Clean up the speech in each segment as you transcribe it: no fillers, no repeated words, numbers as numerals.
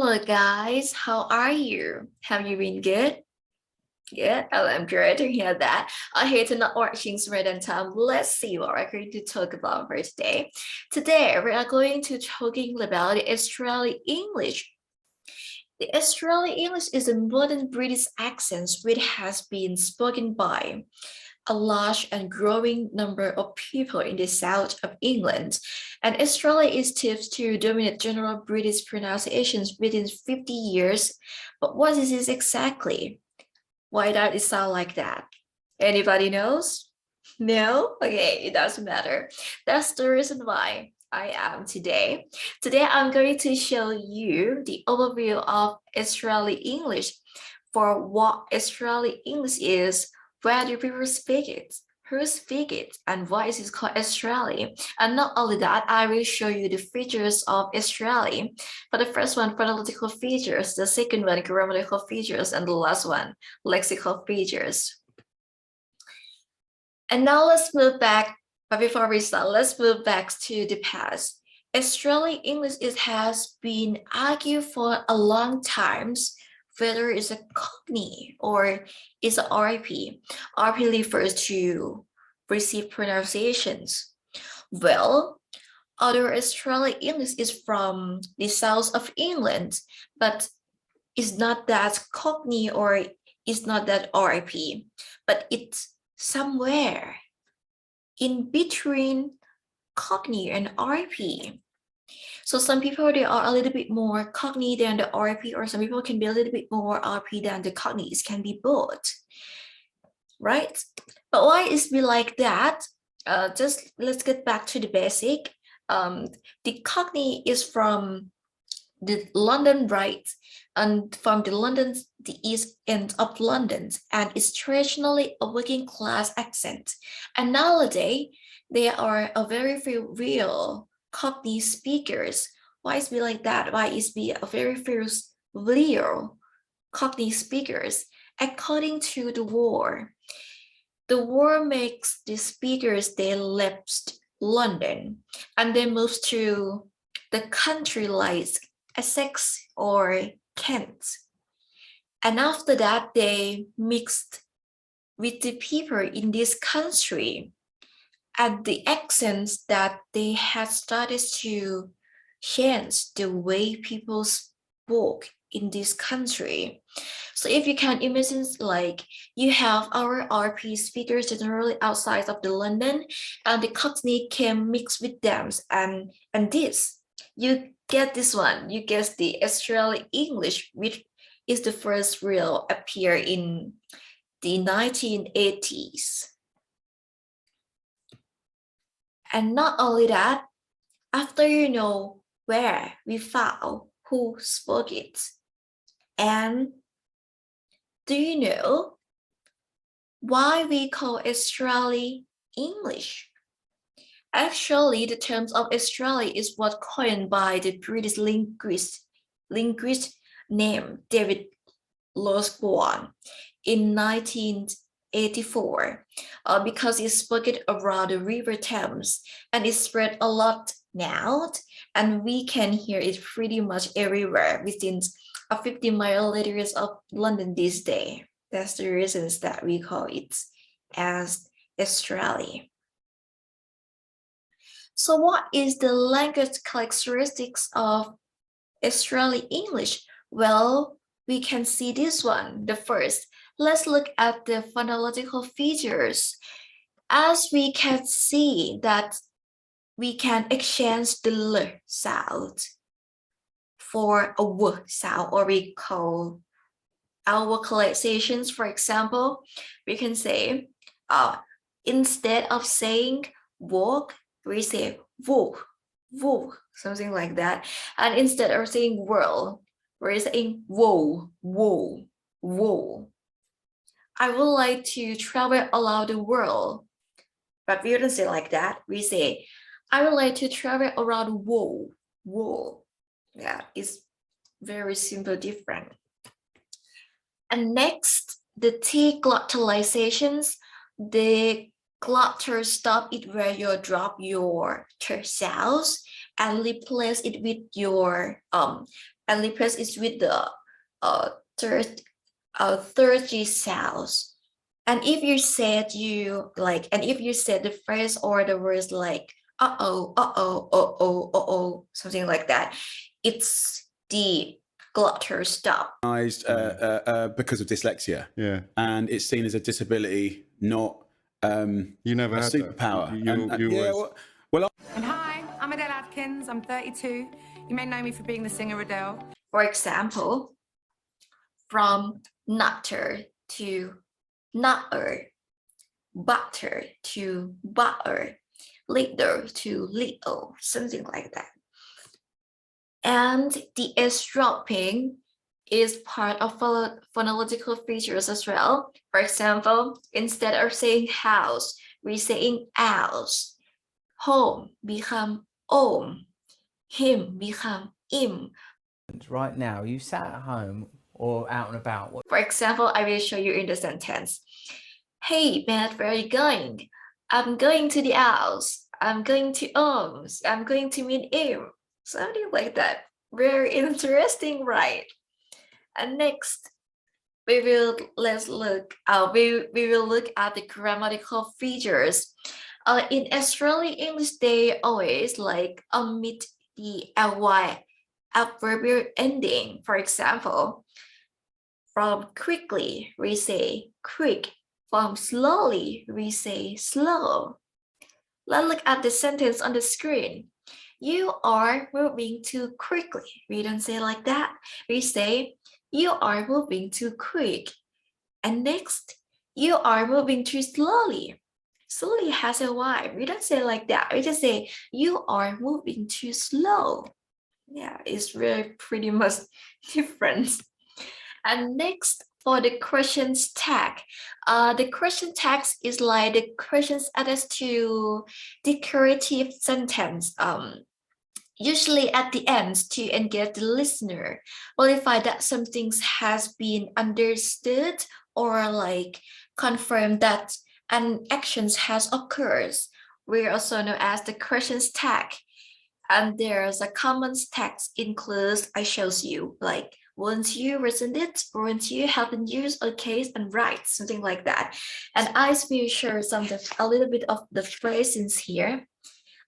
Hello guys, how are you? Have you been good? Good. Oh, I'm glad to hear that. I hate to not watching Sweden time. Let's see what we're going to talk about for today. Today we are going to talking about the Estuary English. The Estuary English is a modern British accent which has been spoken by a large and growing number of people in the south of England, and Australia is tipped to dominate general British pronunciations within 50 years. But what is this exactly? Why does it sound like that? Anybody knows? No? Okay, it doesn't matter. That's the reason why I am today. Today, I'm going to show you the overview of Australian English. For what Australian English is, where do people speak it, who speak it, and why is it called Australian? And not only that, I will show you the features of Australian. For the first one, phonological features, the second one, grammatical features, and the last one, lexical features. And now let's move back, but before we start, let's move back to the past. Australian English has been argued for a long time whether it's a Cockney or it's an RP. RP refers to received pronunciations. Well, other Australian English is from the south of England, but it's not that Cockney or it's not that RP, but it's somewhere in between Cockney and RP. So some people, they are a little bit more Cockney than the RP, or some people can be a little bit more RP than the Cockney. It can be both, right? But why is it like that? Just let's get back to the basic. The Cockney is from the London, right? And from the east end of London, and it's traditionally a working class accent. And nowadays, there are a very few real Cockney speakers. Why is it like that? Why is it a very few real Cockney speakers? According to the war makes the speakers, they left London and they moved to the country like Essex or Kent. And after that, they mixed with the people in this country, and the accents that they had started to change the way people spoke in this country. So if you can imagine, like you have our RP speakers generally outside of the London, and the Cockney can mix with them, and this, you get this one, you get the Australian English, which is the first real appear in the 1980s. And not only that, after you know where we found who spoke it, and do you know why we call Australian English? Actually, the term of Australia is what coined by the British linguist named David Losborn in 1984, because it's spoken around the River Thames and it spread a lot now, and we can hear it pretty much everywhere within a 50-mile radius of London this day. That's the reasons that we call it as Australia. So what is the language characteristics of Australian English? Well, we can see this one. The first, let's look at the phonological features. As we can see that we can exchange the L sound for a W sound, or we call our vocalizations. For example, we can say, instead of saying walk, we say walk, walk, something like that. And instead of saying whirl, we're saying whoa, whoa, whoa. I would like to travel around the world, but we don't say like that. We say, I would like to travel around the world, world. Yeah, it's very simple, different. And next, the T glottalizations. The glottal stop it where you drop your T sounds and replace it with your and replace it with the uh, third third G sounds. And if you said the phrase or the words like something like that, it's the glotter stop. Because of dyslexia. Yeah. And it's seen as a disability, not You never a had superpower. that. You always... And hi, I'm Adele Adkins. I'm 32. You may know me for being the singer Adele. For example, from nutter to nutter, butter to butter, little to little, something like that. And the S dropping is part of phonological features as well. For example, instead of saying house, we're saying house. Home become home. Him become him. Right now, you sat at home or out and about. For example, I will show you in the sentence. Hey, Matt, where are you going? I'm going to the house. I'm going to Ohms. I'm going to meet him. Something like that. Very interesting, right? And next, we will look at the grammatical features. In Australian English, they always like omit the ly adverbial ending. For example, from quickly, we say quick. From slowly, we say slow. Let's look at the sentence on the screen. You are moving too quickly. We don't say like that. We say, you are moving too quick. And next, you are moving too slowly. Slowly has a Y. We don't say like that. We just say, you are moving too slow. Yeah, it's really pretty much different. And next, for the questions tag. The question tag is like the questions added to decorative sentence. Usually at the end to engage the listener, verify that something has been understood or like confirm that an action has occurred. We also know as the questions tag. And there's a comments text includes I shows you, like won't you resent it? Won't you help in use a case and write something like that? And I will share a little bit of the phrases here.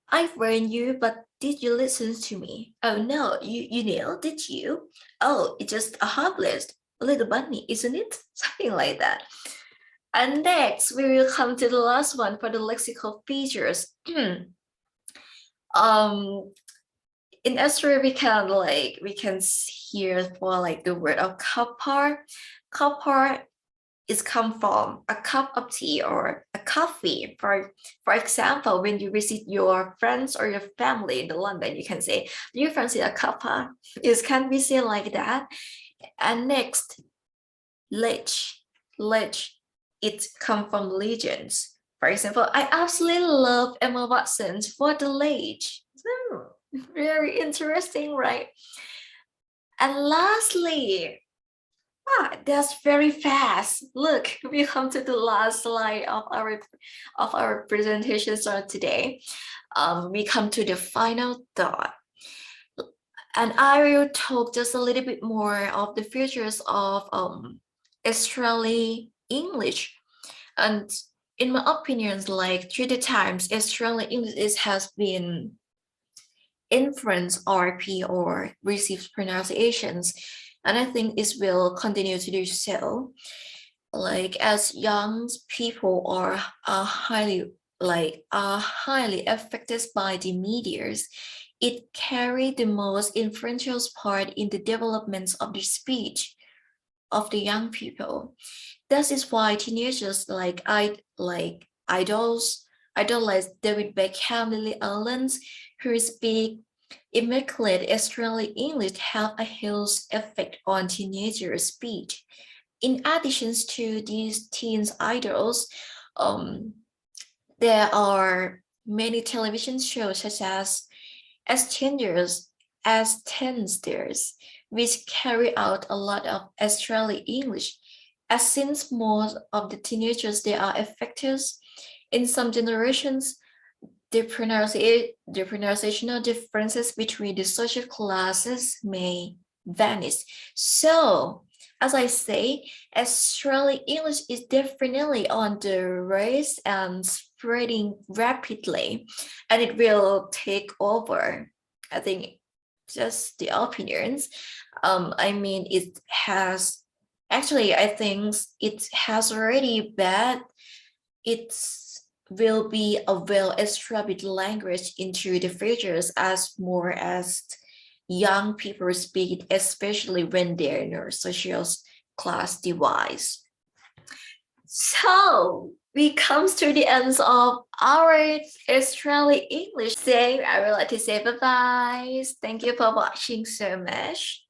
I've warned you, but did you listen to me? Oh no, you nailed, did you? Oh, it's just a hopeless little bunny, isn't it? Something like that. And next, we will come to the last one for the lexical features. In Estuary, we can hear for like the word of cuppa. Cuppa is come from a cup of tea or a coffee. For example, when you visit your friends or your family in London, you can say, do you fancy a cuppa? It can be said like that. And next, lich. It comes from legends. For example, I absolutely love Emma Watson for the lich. Very interesting, right? And lastly, that's very fast. Look, we come to the last slide of our presentation for today. We come to the final thought. And I will talk just a little bit more of the features of Estuary English. And in my opinions, like through the times, Estuary English has been influenced RP or received pronunciations. And I think it will continue to do so. Like as young people are highly affected by the medias, it carried the most influential part in the development of the speech of the young people. That is why teenagers idolize David Beckham, Lily Allen, who speak immaculate Australian English, have a huge effect on teenagers' speech. In addition to these teens idols, there are many television shows such as Tensters, which carry out a lot of Australian English. As since most of the teenagers they are affected, in some generations, the pronunciational differences between the social classes may vanish. So, as I say, Australian English is definitely on the rise and spreading rapidly, and it will take over. I think just the opinions. I mean, it has actually, I think it has already bad. It's will be a well-established language into the futures as more as young people speak it, especially when they're in a social class device. So we comes to the end of our Australian English. So I would like to say bye-bye. Thank you for watching so much.